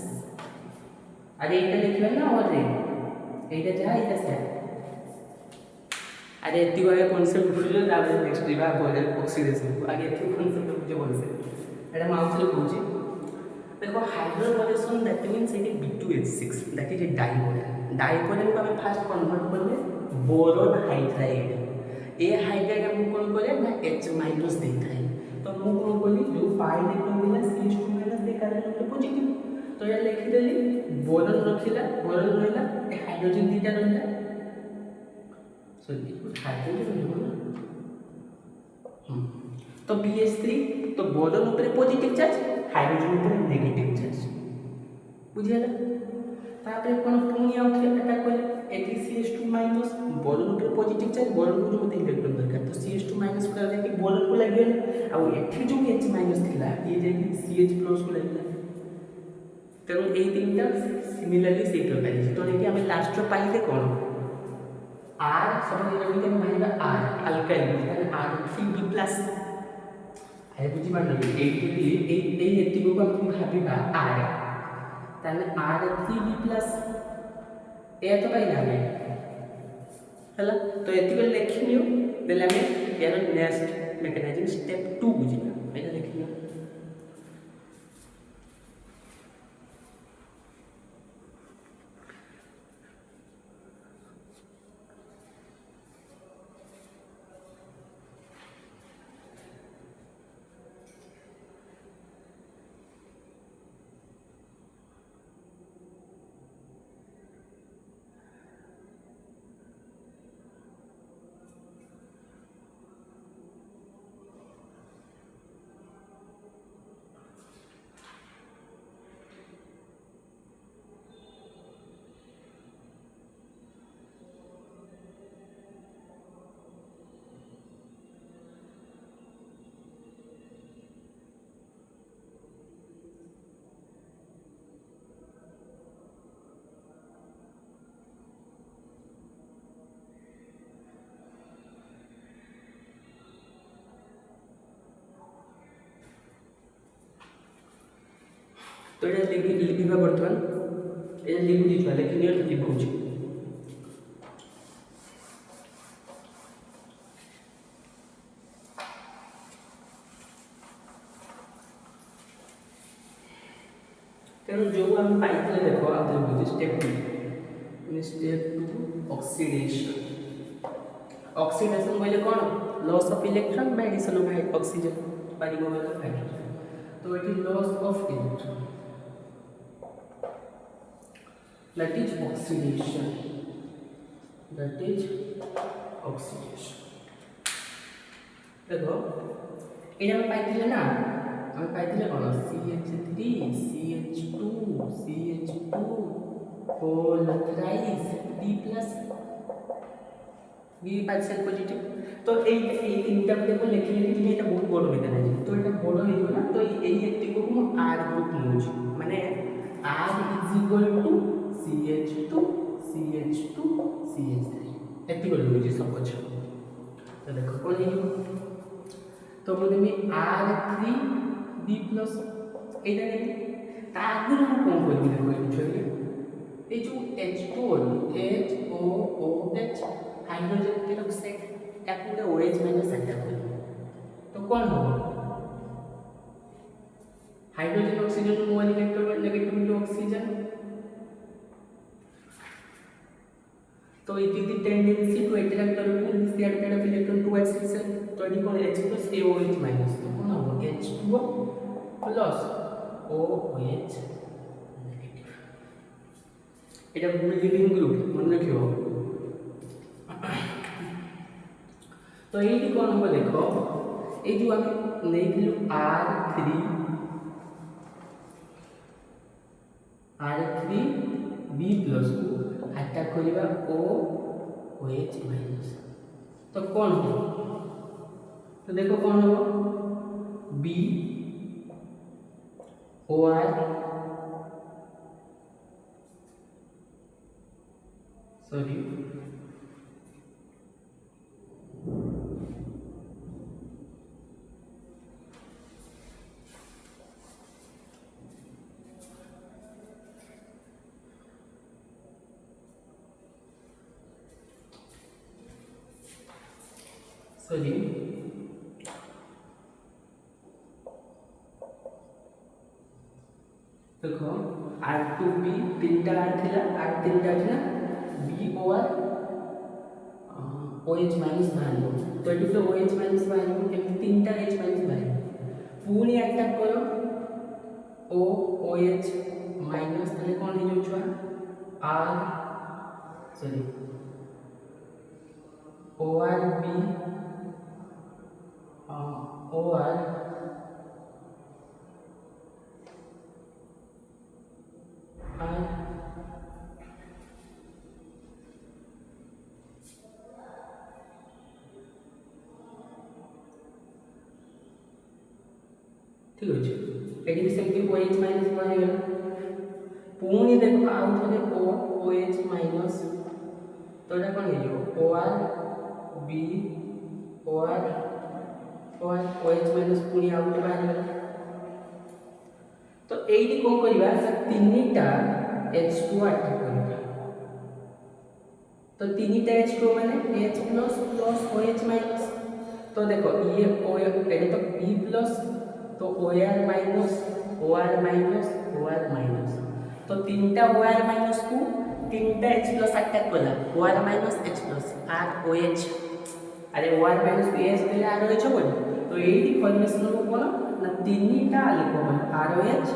अरे एटा लिखिबा ना और रे एटा जा एटा से अरे एति वाला कांसेप्ट बुझलो ताबे नेक्स्ट दिबा बोले ऑक्सीडेशन को आगे एति कांसेप्ट बुझे बोलसे एटा माउथ ले बुझी देखो hydrogen that means it B2H6 that is a dipole को हमें फर्स्ट कन्वर्ट करले बोरॉन हाइड्राइड ए हाइड्राइड हम कोन करे ना H माइनस देखाई तो मु कोन बोली जो पाई इलेक्ट्रॉन मिला CH2 माइनस दे कारण पॉजिटिव तो ये लिखि देली बोरॉन रखिला बोरॉन रहला ए हाइड्रोजन दीटा रहला सो इट हाइड्रोजन रहला तो BH3 तो बोरॉन ऊपर पॉजिटिव चार्ज हाइड्रोजन ऊपर नेगेटिव चार्ज बुझियला तापर कोन पुनी आउ थे अटैक करले एटी CH2 माइनस बोरॉन ऊपर पॉजिटिव चार्ज बोरॉन को जो मते इलेक्ट्रॉन दरकार तो CH2 माइनस को लागे कि बोरॉन को लागे आ एठी जो H माइनस थिला ये जे CH प्लस को लागिला तेणु यही तीनटा सिमिलरली से प्रकार तो देखिए हमें लास्ट रो पाइले कोन R सब जगह हम भाईबा R अल्काइल माने R3B+ आए बुझी पारले ए एति को हम भाबिबा R ताले R3B+ ए तो पाइला हमें हला तो एति को लिखिनियो देले हमें यार नेक्स्ट मैकेनिज्म स्टेप 2 बुझिबा एटा लिखिनियो तो ये लिखा बर्तमान ये लिखु दिखा लेकिन ये लिखु छी तेणु जो हम पाइले देखो आप बुझे स्टेप 2 ऑक्सीडेशन ऑक्सीडेशन बोले कौन loss of electron by addition of oxygen by removal of hydrogen तो it is loss of electron that is oxidation देखो ये हम पाइले ना हम पाइले कौन CH3 CH2 whole thrice B partial positive तो এই তিনটা দেখো লিখে লিখে এটা বহুত বড় হয়ে যায় তো এটা বড় হয়ে যাবে না তো এই একটিকে আমি R গ্রুপ নিউছি মানে R CH2 CH3 एति कर लूँ सपोज तो देखो कौन है तो बोले मैं R3B प्लस एटा नहीं तागुर हम कौन कर भी देखो एक्चुअली ये जो H4 HOOH हाइड्रोजन पेरोक्साइड ताकि तो OH माइनस अटैक हो तो कौन हो hydrogen oxygen mole negative oxygen तो it is the tendency to attract or repel this the attraction of electron towards itself तो ये कौन H plus AOH minus तो कौन होगा H2O plus OH negative এটা লিভিং গ্রুপ মনে রাখিও तो ये कौन होगा देखो ये जो हम नहीं दिलु R3B plus को अटैक करिबा OH माइनस तो कौन हो तो देखो कौन हो B OR सॉरी देखो R2B तीनटा R थिला R तीनटा थिला B OR OH माइनस बाहर तो एटी तो OH माइनस बाहर केमती तीनटा H माइनस बाहर पूरी अटैक करो OH माइनस तले कौन है जो छुआ ORB OR ठीक है एटी सेमती OH माइनस बाहर गला पुणी देखो आउ थोड़े OH माइनस तो एटा कोन हे जो ORB OR OH माइनस पुणी आउ थोड़े बाहर गला तो एटी कोन करबा तीनटा H2 अटैक करबा तो तीनटा H2 माने H प्लस OH माइनस तो देखो ये एटा तो B प्लस तो OR माइनस तो तीनटा OR माइनस को तीनटा H प्लस अटैक कला OR minus H plus R OH अरे OR माइनस OH देले R OH बोल तो एटी फॉर्मेशन को कोन ना तीनटा अल्कोहल ROH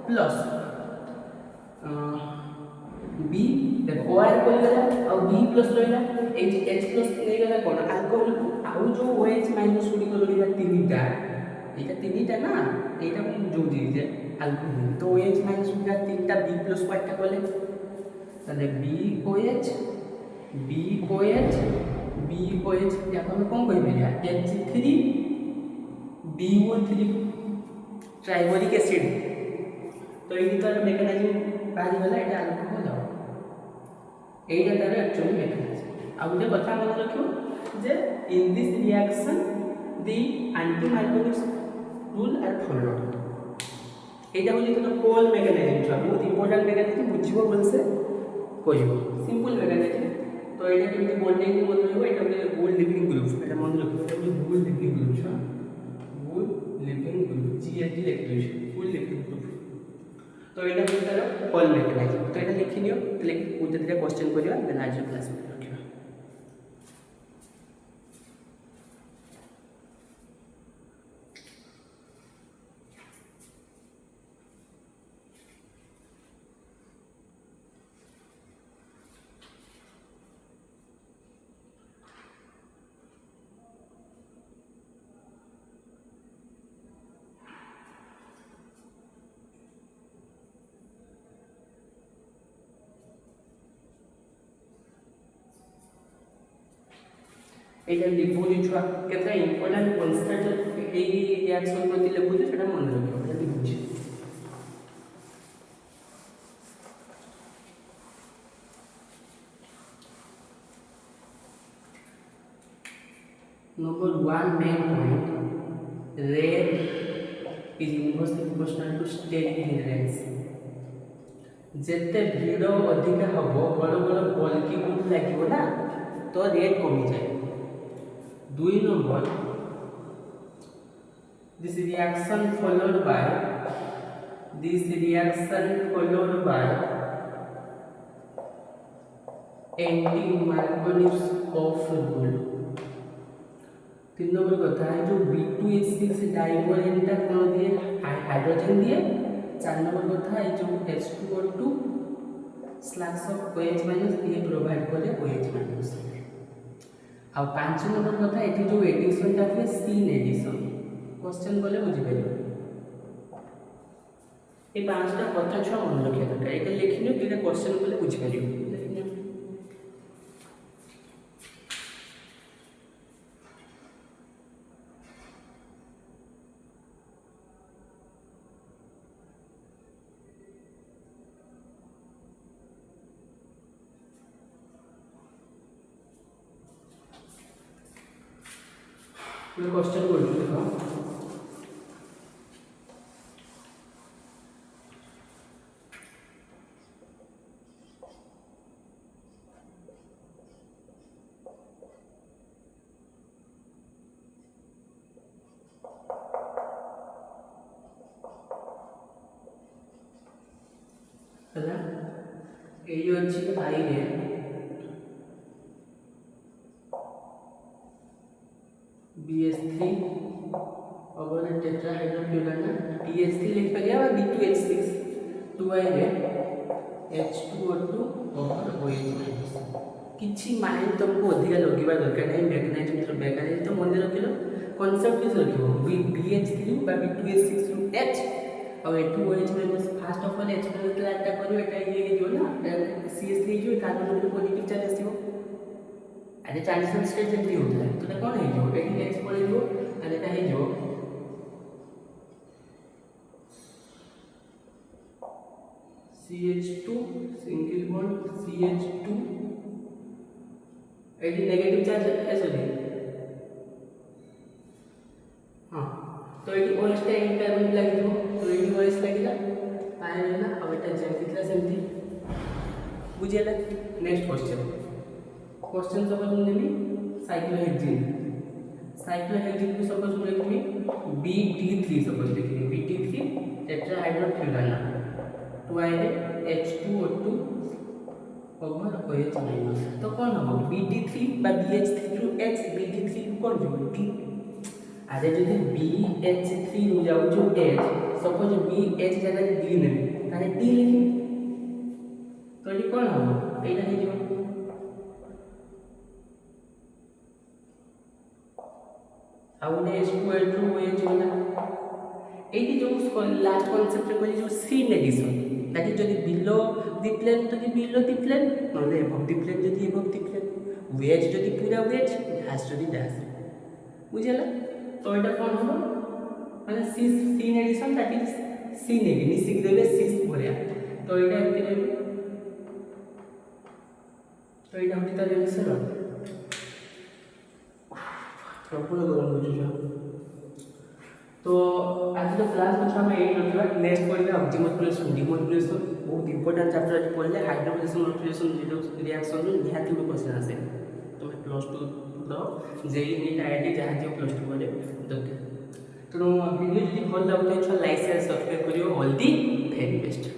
प्लस B देखो OR बोल गला और B प्लस रहला H प्लस नहीं गला कोन अल्कोहल आउ जो OH माइनस गुडी को रहला तीनटा एटा तीनटा ना एटा को जो दीजे अल्कोहल तो OH माइनस का तीनटा B प्लस को अटैक करले তাহলে BOH এখন আমি কোন কইবে এটা H3BO3 ট্রাইবোরিক অ্যাসিড তো এই তার মেকানিজম বাহারি গলা এটা अल्कोहल দাও এইটা তার एक्चुअली মেকানিজম আর গোটে কথা মনে রাখিও যে in this reaction the anti-Markovitch rule are followed এইটা হচ্ছে তোর হোল মেকানিজম বহুত ইম্পর্টেন্ট মেকানিজম বুঝিব বলছে কইব সিম্পল মেকানিজম তো এটা কেমতি বন্ডিং মনে রাখবো এটা হচ্ছে গুড লিভিং গ্রুপ এটা মনে রাখবো এটা হচ্ছে good leaving group good leaving group GLG লেখা গুড লিভিং গ্রুপ তো এটা হচ্ছে তার হোল মেকানিজম তো এটা লিখি নিও তাহলে উদ্দে দিটা কোশ্চেন করিবা দেন আজ ক্লাস রাখিবা এইটা লিখবো যে ছুয়া কেতটা ইম্পর্টেন্ট কনসেপ্ট এই রিঅ্যাকশন প্রতি লিখবো সেটা মনে রাখবো এটা লিখছি number 1 main point rate is inversely proportional to steady hindrance যেতে ভিড় অধিক হব বড় বড় বলকি গুড লাগিব না তো রেট কমি যায় 2 নম্বর this reaction followed by anti-Markovitch of rule 3 নম্বর কথা है जो B2H6 डाइवोलेंटा कोन दिए हाइड्रोजन दिए 4 নম্বর কথা है जो H2O2 slash of OH minus ये प्रोवाइड करे OH माइनस आ 5 নম্বর কথা এটি जो एडिशन ता है सीन एडिशन क्वेश्चन बोले बुझी पाइबो এই পাঁচটা কথা ছুয়া মনে রাখিয়া দরকার এটা লিখি নিও দুইটা क्वेश्चन बोले বুঝি পারিও मैं क्वेश्चन बोल देखो है ये जो अच्छी आई है BS3 और टेट्राहाइड्रोक्लोराना TH3 लिख पारिया बा B2H6 2 है H2O2 और OH किछि माइंड तुमको अधिक लगिबा दरकार नहीं मैकेनिज्म तो मन रखिलो कांसेप्ट किस रखिबो BH3 बा B2H6 H और H2OH minus first of all H minus लाटा करियो एटा ये जो ना CH3 जो कार्बन नंबर पॉजिटिव चार्ज आसीबो अरे ट्रांजिशन स्टेट जल्दी होता है तो कौन है जो एटी H पड़े जो अरे का है जो CH2 single bond CH2 eighty negative charge है सॉरी हां तो एटी OH का एक कार्बन लगी दो तो एटी OH लगेगा आए ना अब एटा जेम कितना सेमती बुझेला नेक्स्ट क्वेश्चन सपोज मुझे साइक्लोहेक्सिन को सपोज मुझे BT3 सपोज लिखिए BT3 टेट्राहाइड्रोक्लोराना तो आए H2O2 ओवर OH माइनस तो कौन हो BT3 बा BH3 H BT3 कौन जो B अरे जो BH3 हो जाओ जो H सपोज BH जगह D ने तारे D लिखी तो ये कौन हो एटा है जो आउने H2O2 OH होला एटी जो लास्ट कांसेप्ट को जो सीन एडिशन दैट इज जदी बिलो द प्लेन तो दी बिलो द प्लेन नले एबव द प्लेन जदी एबव द प्लेन वेज जदी पूरा वेज हैज जदी डैश बुझला तो एटा कोन हो माने सीन एडिशन दैट इज सीन एडिशन निसिक देबे सिस भरिया तो एटा एते तो एटा हम ता देबे सर प्रॉपर गरम हो जो तो तो आज क्लास पछा हम यही रखा नेक्स्ट पढ़ा ऑप्टिमोटिवेशन डिमोटिवेशन बहुत इंपोर्टेंट चैप्टर आज पढ़ले हाइड्रोलाइजेशन मोटिवेशन रिएक्शन निहाती में क्वेश्चन आसे तो प्लस 2 दो जेई नीट आईआईटी जहाँ जो प्लस 2 करे दरकार तेणु वीडियो जी भल लगे लाइक शेयर सब्सक्राइब करियो ऑल दी वेरी बेस्ट।